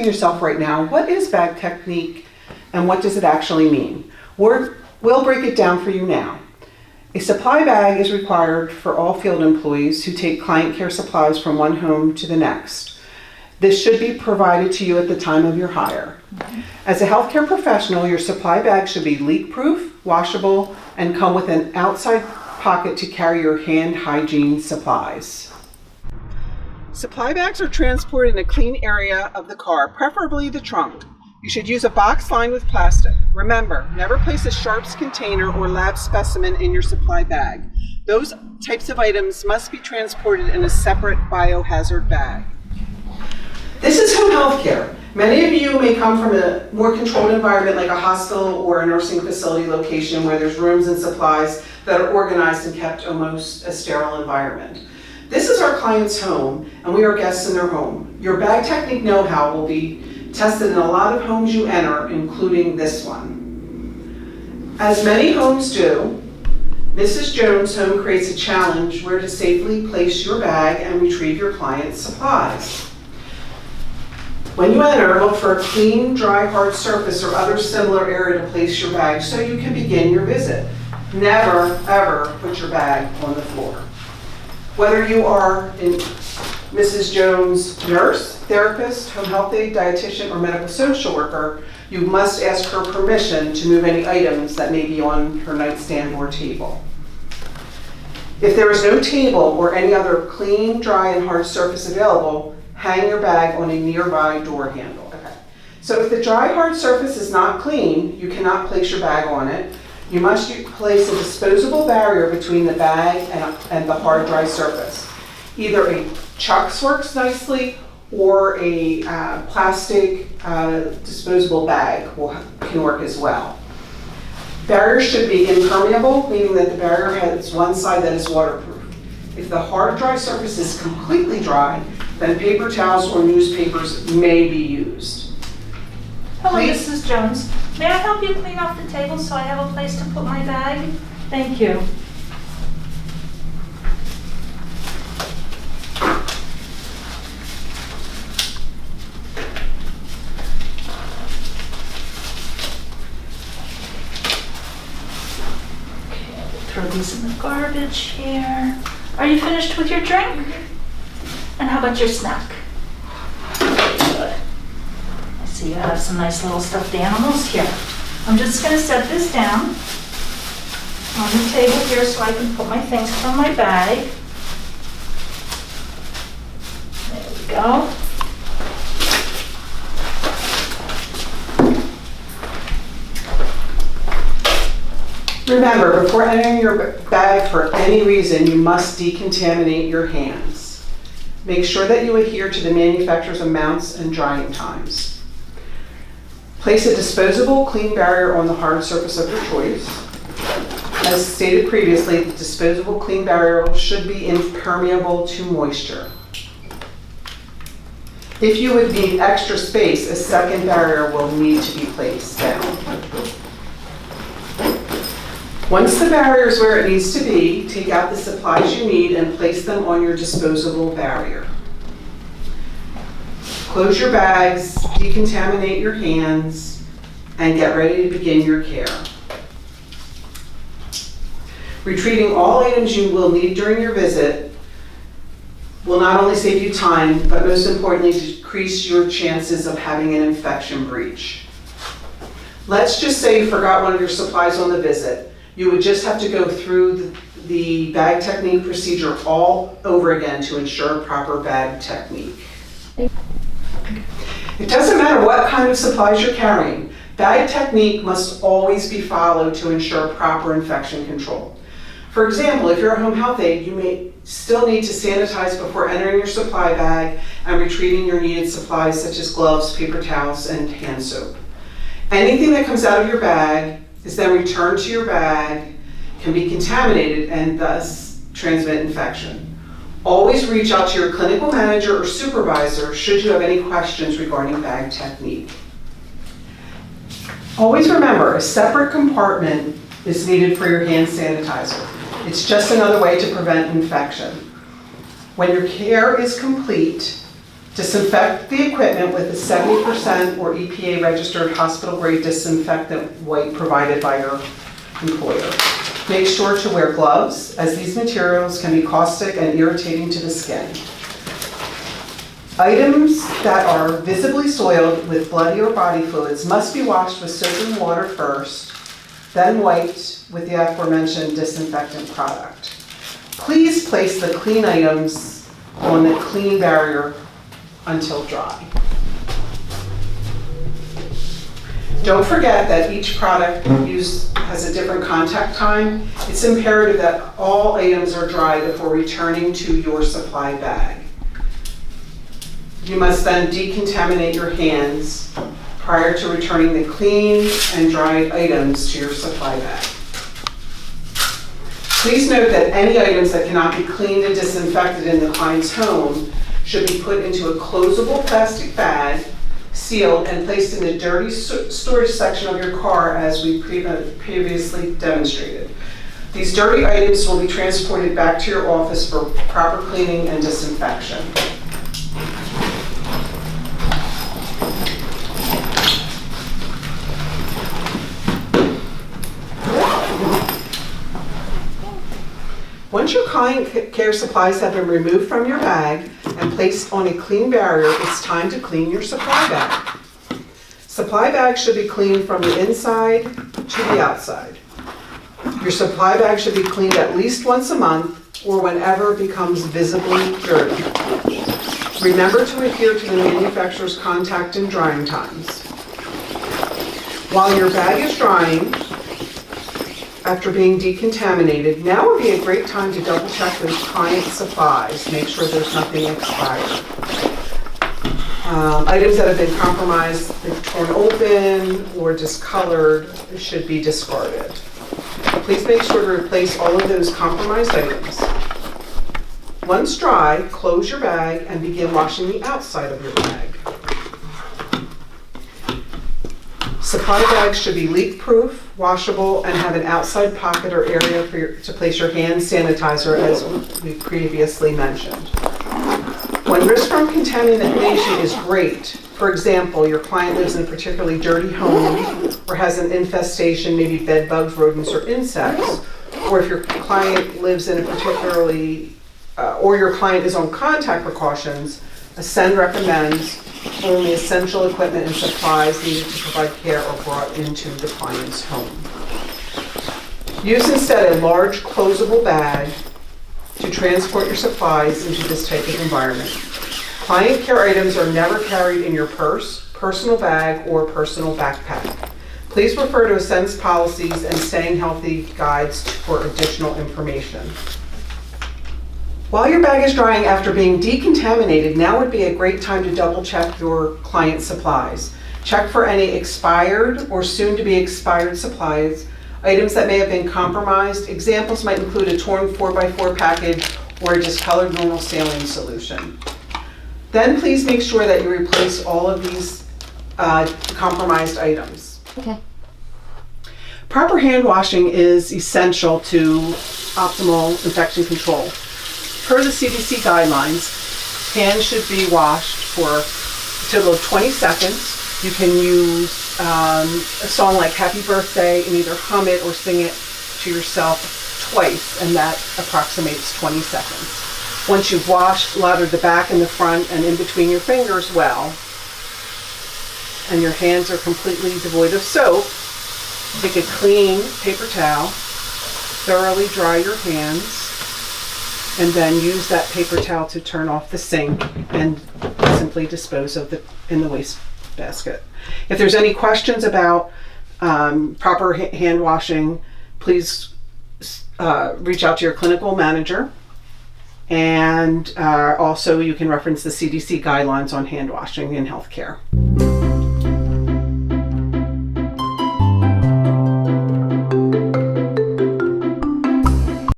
asking yourself right now, what is bag technique and what does it actually mean? We'll break it down for you now. A supply bag is required for all field employees who take client care supplies from one home to the next. This should be provided to you at the time of your hire. As a healthcare professional, your supply bag should be leak-proof, washable, and come with an outside pocket to carry your hand hygiene supplies. Supply bags are transported in a clean area of the car, preferably the trunk. You should use a box lined with plastic. Remember, never place a sharps container or lab specimen in your supply bag. Those types of items must be transported in a separate biohazard bag. This is home health care. Many of you may come from a more controlled environment like a hospital or a nursing facility location where there's rooms and supplies that are organized and kept almost a sterile environment. This is our client's home, and we are guests in their home. Your bag technique know-how will be tested in a lot of homes you enter, including this one. As many homes do, Mrs. Jones' home creates a challenge where to safely place your bag and retrieve your client's supplies. When you enter, look for a clean, dry, hard surface or other similar area to place your bag so you can begin your visit. Never, ever put your bag on the floor. Whether you are Mrs. Jones' nurse, therapist, home health aide, dietitian, or medical social worker, you must ask her permission to move any items that may be on her nightstand or table. If there is no table or any other clean, dry, and hard surface available, hang your bag on a nearby door handle. Okay. So if the dry, hard surface is not clean, you cannot place your bag on it. You must place a disposable barrier between the bag and the hard, dry surface. Either a Chucks works nicely, or a plastic disposable bag can work as well. Barriers should be impermeable, meaning that the barrier has one side that is waterproof. If the hard, dry surface is completely dry, then paper towels or newspapers may be used. Hello, Mrs. Jones. May I help you clean off the table so I have a place to put my bag? Thank you. Throw these in the garbage here. Are you finished with your drink? And how about your snack? Good. I see you have some nice little stuffed animals here. I'm just going to set this down on the table here so I can put my things from my bag. There we go. Remember, before entering your bag for any reason, you must decontaminate your hands. Make sure that you adhere to the manufacturer's amounts and drying times. Place a disposable clean barrier on the hard surface of your choice. As stated previously, the disposable clean barrier should be impermeable to moisture. If you would need extra space, a second barrier will need to be placed down. Once the barrier is where it needs to be, take out the supplies you need and place them on your disposable barrier. Close your bags, decontaminate your hands, and get ready to begin your care. Retrieving all items you will need during your visit will not only save you time, but most importantly, decrease your chances of having an infection breach. Let's just say you forgot one of your supplies on the visit. You would just have to go through the bag technique procedure all over again to ensure proper bag technique. It doesn't matter what kind of supplies you're carrying. Bag technique must always be followed to ensure proper infection control. For example, if you're a home health aide, you may still need to sanitize before entering your supply bag and retrieving your needed supplies such as gloves, paper towels, and hand soap. Anything that comes out of your bag is then returned to your bag, can be contaminated, and thus transmit infection. Always reach out to your clinical manager or supervisor should you have any questions regarding bag technique. Always remember, a separate compartment is needed for your hand sanitizer. It's just another way to prevent infection. When your care is complete, Disinfect the equipment with a 70% or EPA registered hospital grade disinfectant wipe provided by your employer. Make sure to wear gloves, as these materials can be caustic and irritating to the skin. Items that are visibly soiled with bloody or body fluids must be washed with soap and water first, then wiped with the aforementioned disinfectant product. Please place the clean items on the clean barrier until dry. Don't forget that each product used has a different contact time. It's imperative that all items are dry before returning to your supply bag. You must then decontaminate your hands prior to returning the clean and dried items to your supply bag. Please note that any items that cannot be cleaned and disinfected in the client's home should be put into a closable plastic bag, sealed, and placed in the dirty storage section of your car as we previously demonstrated. These dirty items will be transported back to your office for proper cleaning and disinfection. Once your client care supplies have been removed from your bag and placed on a clean barrier, it's time to clean your supply bag. Supply bags should be cleaned from the inside to the outside. Your supply bag should be cleaned at least once a month or whenever it becomes visibly dirty. Remember to adhere to the manufacturer's contact and drying times. While your bag is drying, after being decontaminated, now would be a great time to double check those client supplies. Make sure there's nothing expired. Items that have been compromised, they've torn open or discolored, should be discarded. Please make sure to replace all of those compromised items. Once dry, close your bag and begin washing the outside of your bag. Supply bags should be leak-proof, washable, and have an outside pocket or area to place your hand sanitizer, as we previously mentioned. When risk from contamination is great, for example, your client lives in a particularly dirty home or has an infestation, maybe bed bugs, rodents, or insects, or if your client lives in a or your client is on contact precautions, Ascend recommends only essential equipment and supplies needed to provide care are brought into the client's home. Use instead a large closable bag to transport your supplies into this type of environment. Client care items are never carried in your purse, personal bag, or personal backpack. Please refer to Ascend's policies and Staying Healthy guides for additional information. While your bag is drying after being decontaminated, now would be a great time to double check your client supplies. Check for any expired or soon to be expired supplies, items that may have been compromised. Examples might include a torn 4x4 package or a discolored normal saline solution. Then please make sure that you replace all of these compromised items. Okay. Proper hand washing is essential to optimal infection control. Per the CDC guidelines, hands should be washed for a total of 20 seconds. You can use a song like Happy Birthday and either hum it or sing it to yourself twice, and that approximates 20 seconds. Once you've washed, lather the back and the front and in between your fingers well, and your hands are completely devoid of soap, take a clean paper towel, thoroughly dry your hands, and then use that paper towel to turn off the sink and simply dispose of it in the waste basket. If there's any questions about proper hand washing, please reach out to your clinical manager, and also you can reference the CDC guidelines on hand washing in healthcare.